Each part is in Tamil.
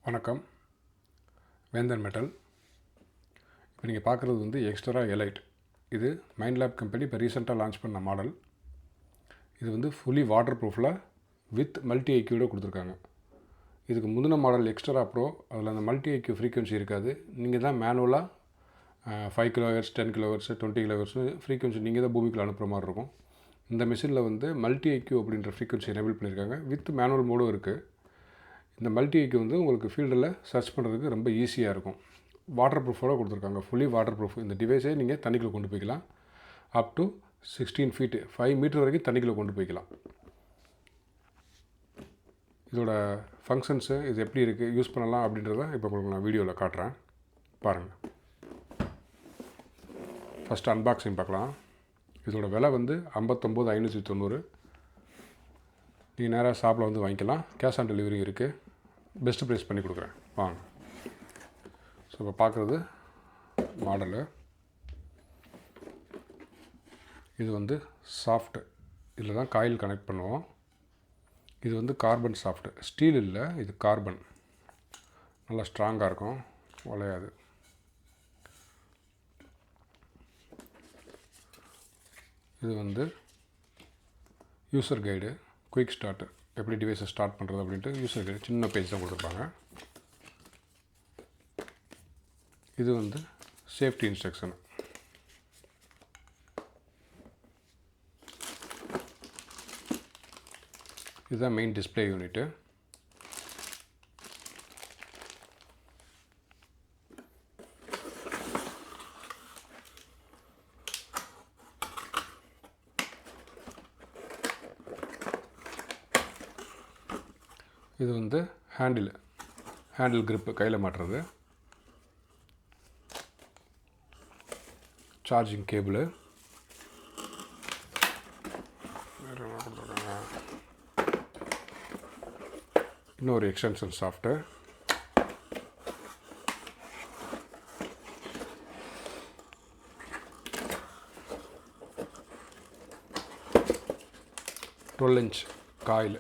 வணக்கம். Vendhan Metal. இப்போ நீங்கள் பார்க்குறது வந்து Xterra எலைட். இது Minelab கம்பெனி இப்போ ரீசெண்டாக லான்ச் பண்ண மாடல். இது வந்து ஃபுல்லி வாட்டர் ப்ரூஃபில் வித் மல்டி ஐக்யூட கொடுத்துருக்காங்க. இதுக்கு முந்தின மாடல் Xterra ப்ரோ அதில் அந்த மல்டி ஐக்யூ ஃப்ரீக்வன்சி இருக்காது. நீங்கள் தான் மேனுவலாக 5 kHz 10 kHz 20 kHz ஃப்ரீக்வன்சி நீங்கள் தான் பூமிக்குள்ள அனுப்புகிற மாதிரி இருக்கும். இந்த மிஷினில் வந்து மல்டி ஐக்யூ அப்படின்ற ஃப்ரீக்வன்சி எனேபிள் பண்ணியிருக்காங்க. வித் மேனுவல் மோடும் இருக்குது. இந்த மல்டி ஐக்கு வந்து உங்களுக்கு ஃபீல்டில் சர்ச் பண்ணுறதுக்கு ரொம்ப ஈஸியாக இருக்கும். வாட்டர் ப்ரூஃபோடு கொடுத்துருக்காங்க. Fully water proof. இந்த டிவைஸே நீங்கள் தண்ணிக்குள்ளே கொண்டு போய்க்கலாம். அப் டு 16 ஃபீட்டு 5 மீட்டர் வரைக்கும் தண்ணிக்குள்ளே கொண்டு போய்க்கலாம். இதோட ஃபங்க்ஷன்ஸு இது எப்படி இருக்குது யூஸ் பண்ணலாம் அப்படின்றத இப்போ உங்களுக்கு நான் வீடியோவில் காட்டுறேன். பாருங்கள். ஃபஸ்ட்டு அன்பாக்சிங் பார்க்கலாம். இதோட விலை வந்து 59,590. நீங்கள் நேராக ஷாப்பில் வந்து வாங்கிக்கலாம். கேஷ் ஆன் டெலிவரி இருக்குது. பெஸ்ட்டு ப்ரைஸ் பண்ணி கொடுக்குறேன் வாங்க. ஸோ இப்போ பார்க்குறது மாடலு. இது வந்து சாஃப்ட்டு. இதில் தான் காயில் கனெக்ட் பண்ணுவோம். இது வந்து கார்பன் சாஃப்ட்டு. ஸ்டீல் இல்லை, இது கார்பன். நல்லா ஸ்ட்ராங்காக இருக்கும், உடையாது. இது வந்து யூசர் கைடு, குயிக் ஸ்டார்ட்டு, எப்படி டிவைஸை ஸ்டார்ட் பண்ணுறது அப்படின்ட்டு யூசர் கைடு சின்ன பேஜ் தான் கொடுத்துருப்பாங்க. இது வந்து சேஃப்டி இன்ஸ்ட்ரக்ஷன். இதுதான் மெயின் டிஸ்பிளே யூனிட்டு. இது வந்து ஹேண்டில் கிரிப்பு கையில் மாட்டுறது. Charging cable. வேறு என்ன கொடுத்துருக்காங்க, இன்னொரு extension soft. Twelve inch coil.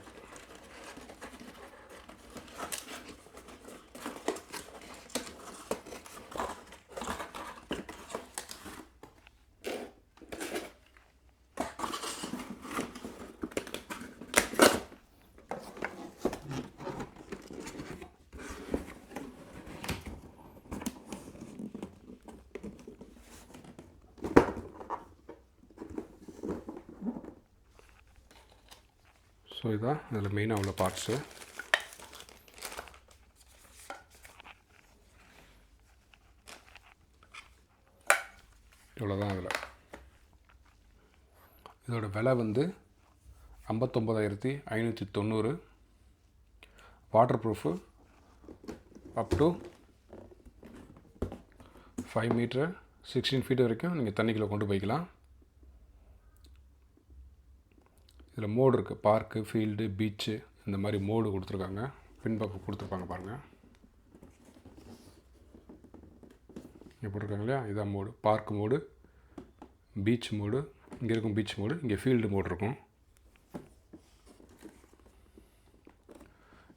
So இதுதான் இதில் மெயினாக உள்ள பார்ட்ஸு. இவ்வளோதான் இதில். இதோட விலை வந்து 59,590. Water proof up to 5 metre 16 feet வரைக்கும் நீங்கள் தண்ணிக்குள்ளே கொண்டு போய்க்கலாம். இதில் மோடு இருக்குது. பார்க்கு, ஃபீல்டு, பீச்சு, இந்த மாதிரி மோடு கொடுத்துருக்காங்க. பின்பக்கம் கொடுத்துருப்பாங்க பாருங்கள். இங்கே போட்டிருக்காங்க இல்லையா, இதான் mode. Park mode, beach mode, இங்கே இருக்கும் பீச் மோடு, இங்கே ஃபீல்டு மோடு இருக்கும்.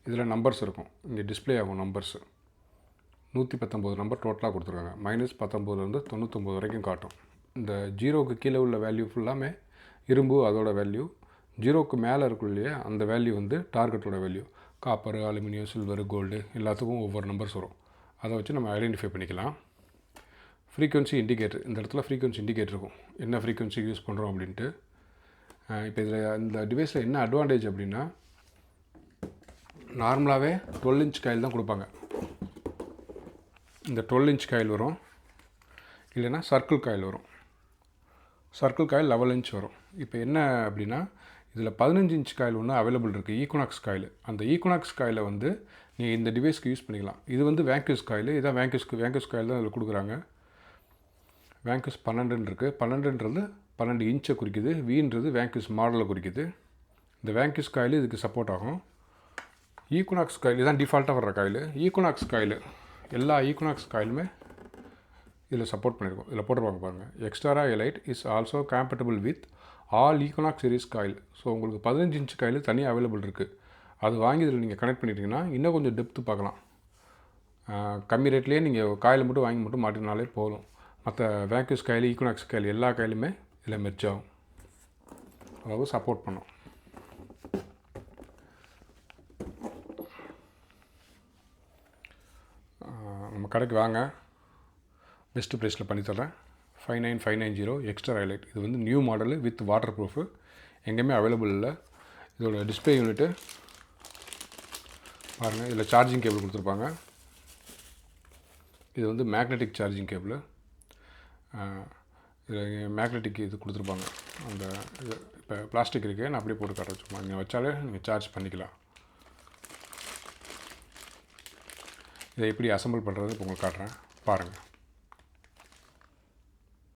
இதில் நம்பர்ஸ் இருக்கும். இங்கே டிஸ்பிளே ஆகும் நம்பர்ஸு. 119 நம்பர் டோட்டலாக கொடுத்துருக்காங்க. -19 99 வரைக்கும் காட்டும். இந்த ஜீரோவுக்கு கீழே உள்ள வேல்யூ ஃபுல்லாமே இரும்பு, அதோட வேல்யூ. ஜீரோவுக்கு மேலே இருக்கும் இல்லையா, அந்த வேல்யூ வந்து டார்கெட்டோட value. Copper, aluminium, silver, gold எல்லாத்துக்கும் ஒவ்வொரு நம்பர்ஸ் வரும். அதை வச்சு நம்ம ஐடென்டிஃபை பண்ணிக்கலாம். Frequency indicator. இந்த இடத்துல ஃப்ரீக்வன்சி இண்டிகேட்டர் இருக்கும், என்ன ஃப்ரீக்வன்சி யூஸ் பண்ணுறோம் அப்படின்ட்டு. இப்போ இதில் இந்த டிவைஸில் என்ன அட்வான்டேஜ் அப்படின்னா, நார்மலாகவே 12 இன்ச் காயில் தான் கொடுப்பாங்க. இந்த 12 இன்ச் காயில் வரும், இல்லைன்னா சர்க்கிள் காயில் வரும். சர்க்கிள் காயில் 11 இன்ச் வரும். இப்போ என்ன அப்படின்னா, இதில் 15 இன்ச் காயில் ஒன்று அவைலபிள் இருக்குது, ஈக்குனாக்ஸ் காயில். அந்த ஈக்குனாக்ஸ் காயிலை வந்து நீங்கள் இந்த டிவைஸ்க்கு யூஸ் பண்ணிக்கலாம். இது வந்து வேங்கஸ் காயில். இதான் வேங்கஸ் காயில் தான் இதில் கொடுக்குறாங்க. வேங்கஸ் 12 இருக்குது. 12ன்றது 12 இன்ச்சை குறிக்குது. வீன்றது வேங்கஸ் மாடலை குறிக்குது. இந்த வேங்கஸ் காயில் இதுக்கு சப்போர்ட் ஆகும். ஈக்குனாக்ஸ் காயில் இதான் டிஃபால்ட்டாக வர்ற காயில். ஈக்குனாக்ஸ் காயில் எல்லா ஈக்குனாக்ஸ் காயிலுமே இதில் சப்போர்ட் பண்ணியிருக்கோம். இதில் போட்டுருவாங்க பாருங்கள். Xterra elite is also compatible with all Equinox series coil. So உங்களுக்கு 15 இன்ச் காயில் தனியாக அவைலபிள் இருக்குது. அது வாங்கி இதில் நீங்கள் கனெக்ட் பண்ணிட்டீங்கன்னா இன்னும் கொஞ்சம் டெப்த்து பார்க்கலாம். கம்மி ரேட்லேயே நீங்கள் காயில் மட்டும் வாங்கி மட்டும் மாட்டினாலே போதும். மற்ற வேக்யூஸ் காயில், ஈக்குனாக்ஸ் காயில் எல்லா காயிலுமே இதில் மெர்ஜ் ஆகும். அதாவது சப்போர்ட் பண்ணும். நம்ம கடைக்கு வாங்க, பெஸ்ட்டு ப்ரைஸில் பண்ணித்தரேன். 59590 Xterra ஹைலைட். இது வந்து new model with water proof, எங்கேயுமே அவைலபிள் இல்லை. இதோட டிஸ்பிளே யூனிட்டு பாருங்கள். இதில் சார்ஜிங் கேபிள் கொடுத்துருப்பாங்க. இது வந்து மேக்னெட்டிக் சார்ஜிங் கேபிள். இதில் மேக்னெட்டிக் இது கொடுத்துருப்பாங்க. அந்த இது இப்போ பிளாஸ்டிக் இருக்குது, நான் அப்படியே போட்டு காட்ட வச்சுருப்பேன். நீங்கள் வச்சாலே நீங்கள் சார்ஜ் பண்ணிக்கலாம். இதை எப்படி அசம்பிள் பண்ணுறது இப்போ உங்களுக்கு காட்டுறேன் பாருங்கள்.